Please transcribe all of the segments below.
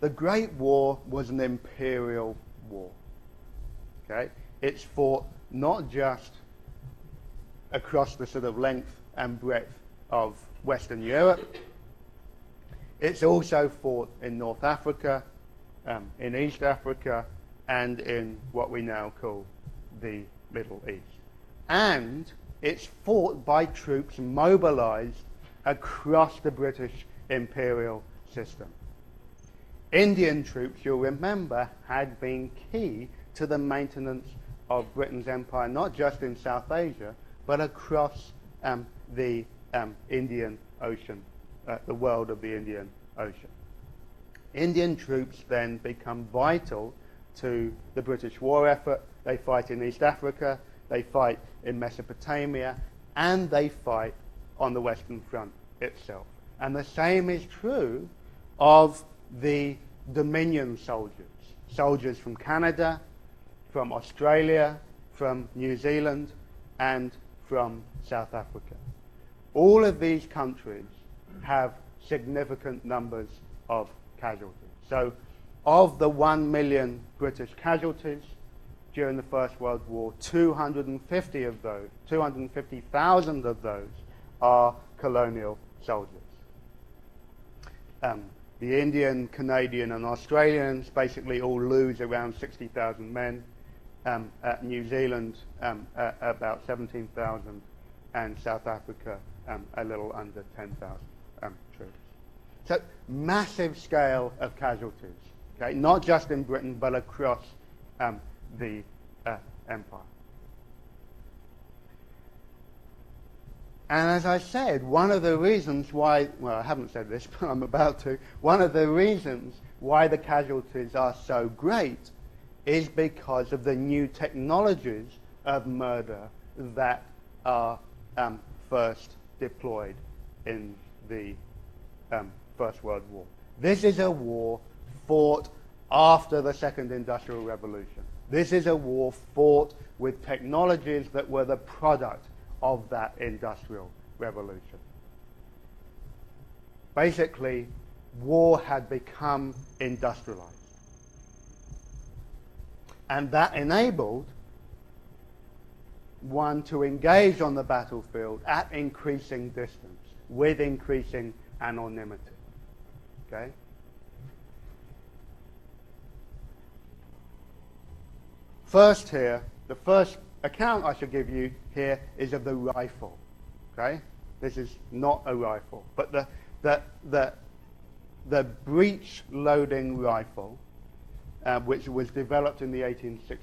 the Great War was an imperial war. Okay? It's fought not just across the sort of length and breadth of Western Europe. It's also fought in North Africa, in East Africa, and in what we now call the Middle East. And it's fought by troops mobilized across the British imperial system. Indian troops, you'll remember, had been key to the maintenance of Britain's empire, not just in South Asia, but across the Indian Ocean, the world of the Indian Ocean. Indian troops then become vital to the British war effort. They fight in East Africa, they fight in Mesopotamia, and they fight on the Western Front itself. And the same is true of the Dominion soldiers, soldiers from Canada, from Australia, from New Zealand, and from South Africa. All of these countries have significant numbers of casualties. So of the 1 million British casualties during the First World War, 250,000 of those are colonial soldiers. The Indian, Canadian, and Australians basically all lose around 60,000 men. New Zealand, about 17,000, and South Africa, a little under 10,000 troops. So massive scale of casualties, okay? Not just in Britain, but across the empire. And as I said, one of the reasons why, well, I haven't said this, but I'm about to, one of the reasons why the casualties are so great is because of the new technologies of murder that are first deployed in the First World War. This is a war fought after the Second Industrial Revolution. This is a war fought with technologies that were the product of that Industrial Revolution. Basically, war had become industrialized. And that enabled one to engage on the battlefield at increasing distance, with increasing anonymity. Okay? First here, the first account I should give you here is of the rifle. Okay? This is not a rifle, but the breech loading rifle, which was developed in the 1860s,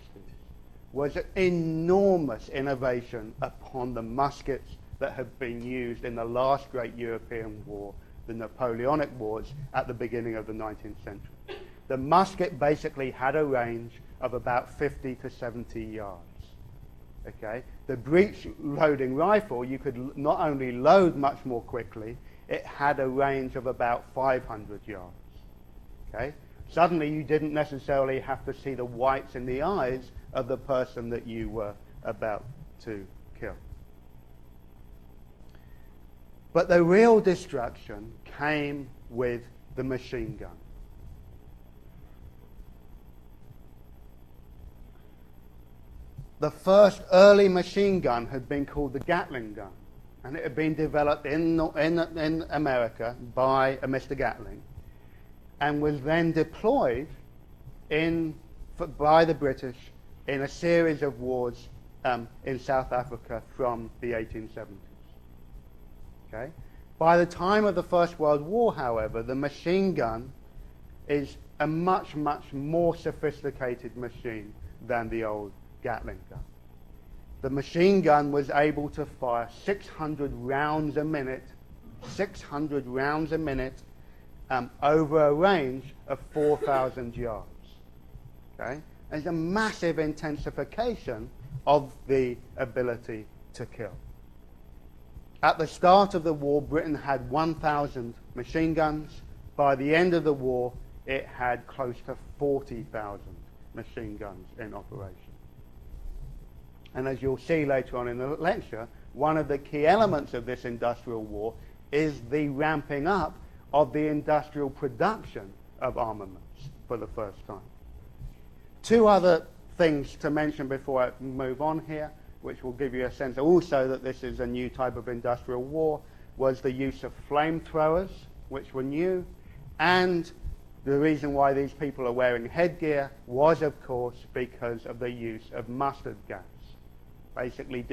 was an enormous innovation upon the muskets that had been used in the last great European war, the Napoleonic Wars, at the beginning of the 19th century. The musket basically had a range of about 50 to 70 yards. Okay? The breech loading rifle, you could not only load much more quickly, it had a range of about 500 yards. Okay? Suddenly you didn't necessarily have to see the whites in the eyes of the person that you were about to kill. But the real destruction came with the machine gun. The first early machine gun had been called the Gatling gun, and it had been developed in America by a Mr. Gatling, and was then deployed by the British in a series of wars in South Africa from the 1870s. Okay? By the time of the First World War, however, the machine gun is a much, much more sophisticated machine than the old Gatling gun. The machine gun was able to fire 600 rounds a minute, 600 rounds a minute, over a range of 4,000 yards. Okay? There's a massive intensification of the ability to kill. At the start of the war, Britain had 1,000 machine guns. By the end of the war, it had close to 40,000 machine guns in operation. And as you'll see later on in the lecture, one of the key elements of this industrial war is the ramping up of the industrial production of armaments. for the first time. Two other things to mention before I move on here, which will give you a sense also that this is a new type of industrial war, was the use of flamethrowers, which were new, and the reason why these people are wearing headgear was, of course, because of the use of mustard gas, basically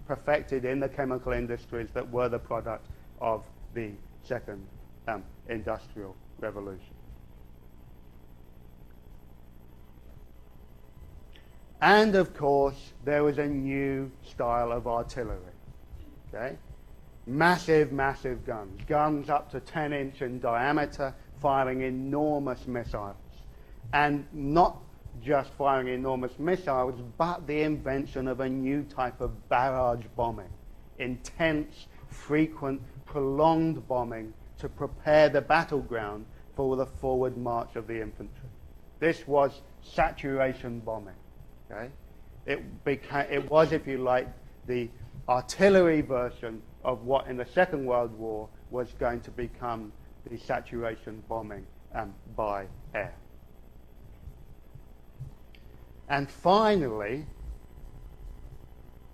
perfected in the chemical industries that were the product of the second industrial revolution. And of course, there was a new style of artillery. Okay? Massive, massive guns. Guns up to 10 inch in diameter, firing enormous missiles. And not just firing enormous missiles, but the invention of a new type of barrage bombing. Intense, frequent, prolonged bombing to prepare the battleground for the forward march of the infantry. This was saturation bombing. Okay? It was, if you like, the artillery version of what in the Second World War was going to become the saturation bombing by air. And finally,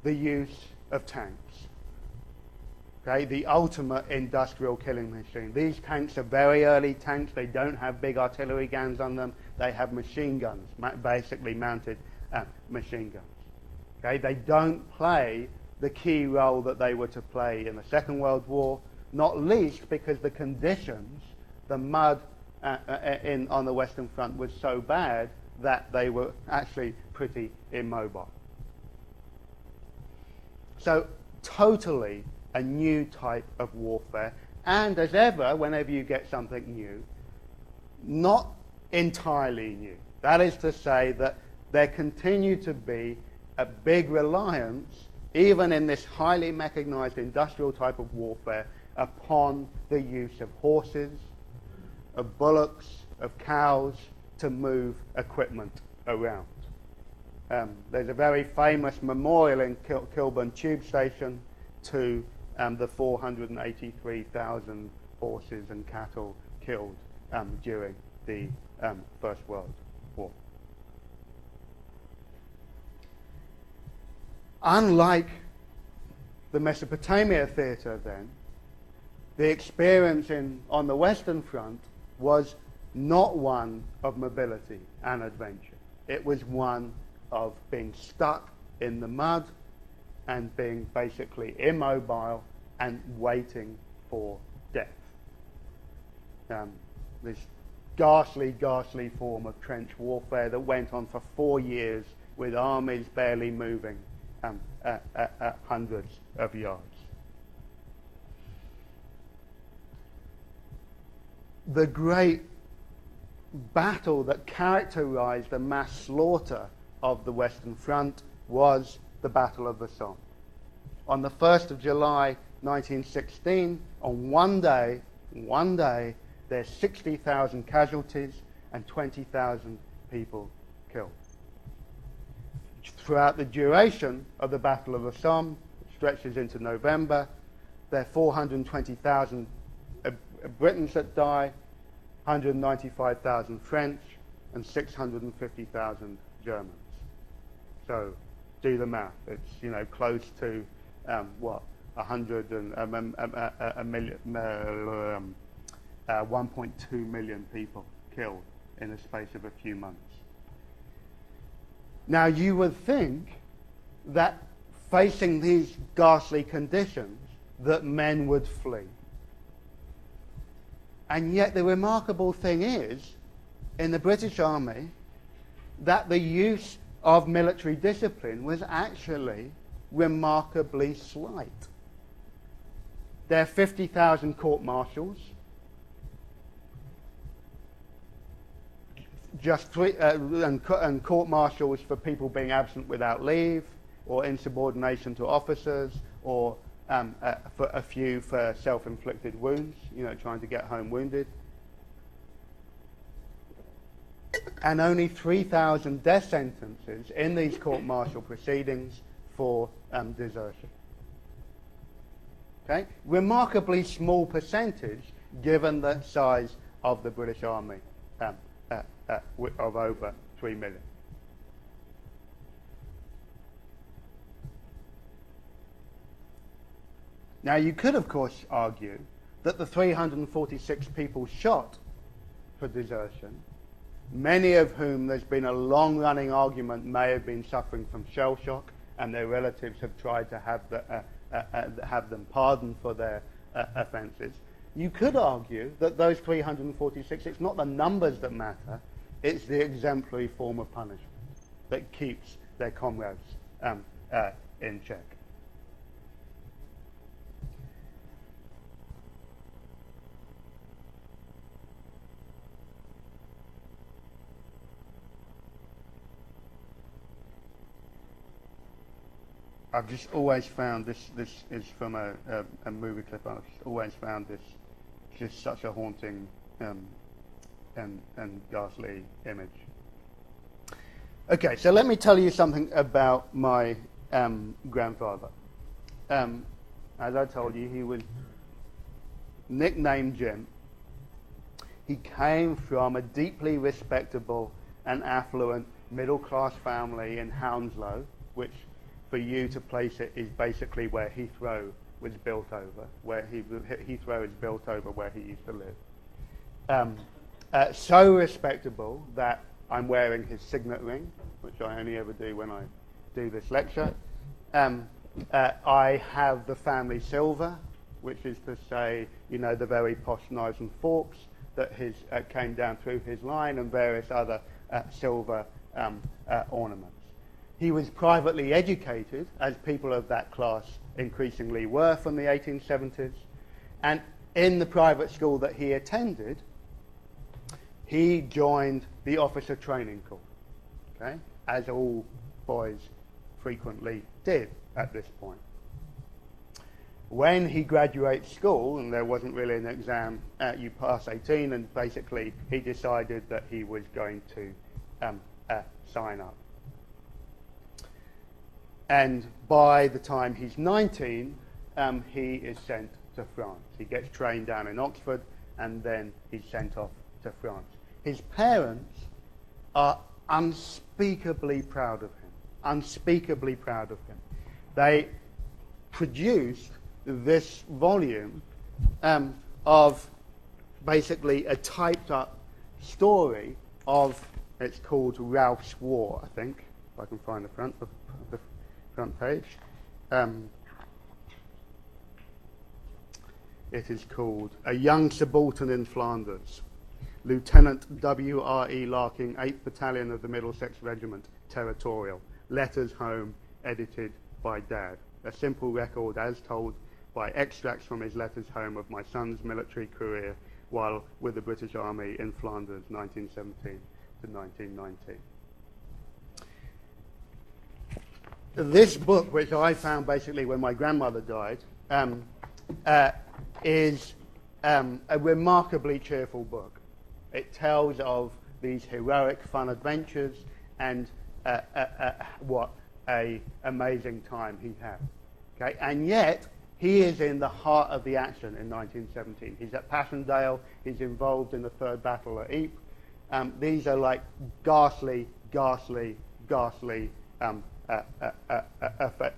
the use of tanks. Okay, the ultimate industrial killing machine. These tanks are very early tanks. They don't have big artillery guns on them. They have machine guns, basically mounted machine guns. Okay, they don't play the key role that they were to play in the Second World War, not least because the conditions, the mud on the Western Front was so bad that they were actually pretty immobile. So totally a new type of warfare, and as ever, whenever you get something new, not entirely new. That is to say that there continued to be a big reliance, even in this highly mechanized industrial type of warfare, upon the use of horses, of bullocks, of cows to move equipment around. There's a very famous memorial in Kilburn Tube Station to the 483,000 horses and cattle killed during the First World War. Unlike the Mesopotamia theatre then, the experience on the Western Front was not one of mobility and adventure. It was one of being stuck in the mud and being basically immobile and waiting for death. This ghastly, ghastly form of trench warfare that went on for 4 years with armies barely moving at hundreds of yards. The great battle that characterized the mass slaughter of the Western Front was the Battle of the Somme. On the 1st of July 1916, on one day, there's 60,000 casualties and 20,000 people killed. Throughout the duration of the Battle of the Somme, which stretches into November, there are 420,000 Britons that die, 195,000 French, and 650,000 Germans. So do the math. It's close to 1.2 million people killed in the space of a few months. Now you would think that facing these ghastly conditions that men would flee. And yet the remarkable thing is, in the British Army, that the use of military discipline was actually remarkably slight. There are 50,000 court-martials, and court-martials for people being absent without leave, or insubordination to officers, or for a few for self-inflicted wounds, trying to get home wounded. And only 3,000 death sentences in these court-martial proceedings for desertion. Okay? Remarkably small percentage given the size of the British Army of over 3 million. Now, you could, of course, argue that the 346 people shot for desertion, many of whom there's been a long-running argument may have been suffering from shell shock, and their relatives have tried to have them pardoned for their offences. You could argue that those 346, it's not the numbers that matter, it's the exemplary form of punishment that keeps their comrades in check. I've just always found this is from a movie clip. I've just always found this just such a haunting and ghastly image. Okay, so let me tell you something about my grandfather. As I told you, he was nicknamed Jim. He came from a deeply respectable and affluent middle-class family in Hounslow, which, for you to place it, is basically where Heathrow was built over, Heathrow is built over where he used to live. So respectable that I'm wearing his signet ring, which I only ever do when I do this lecture. I have the family silver, which is to say, you know, the very posh knives and forks that came down through his line, and various other silver ornaments. He was privately educated, as people of that class increasingly were from the 1870s, and in the private school that he attended, he joined the officer training corps, okay, as all boys frequently did at this point. When he graduates school, and there wasn't really an exam, you pass 18, and basically he decided that he was going to sign up. And by the time he's 19, he is sent to France. He gets trained down in Oxford, and then he's sent off to France. His parents are unspeakably proud of him, unspeakably proud of him. They produced this volume of basically a typed up story of, it's called Ralph's War, I think, if I can find the front page. It is called A Young Subaltern in Flanders, Lieutenant W.R.E. Larking, 8th Battalion of the Middlesex Regiment, Territorial, Letters Home, edited by Dad. A simple record as told by extracts from his letters home of my son's military career while with the British Army in Flanders, 1917 to 1919. This book, which I found basically when my grandmother died, is a remarkably cheerful book. It tells of these heroic fun adventures and what an amazing time he had. Okay? And yet, he is in the heart of the action in 1917. He's at Passchendaele. He's involved in the Third Battle at Ypres. These are like ghastly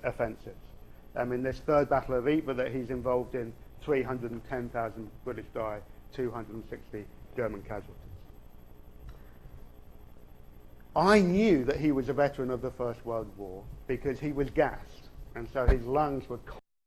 offences. In this Third Battle of Ypres that he's involved in, 310,000 British died, 260 German casualties. I knew that he was a veteran of the First World War because he was gassed, and so his lungs were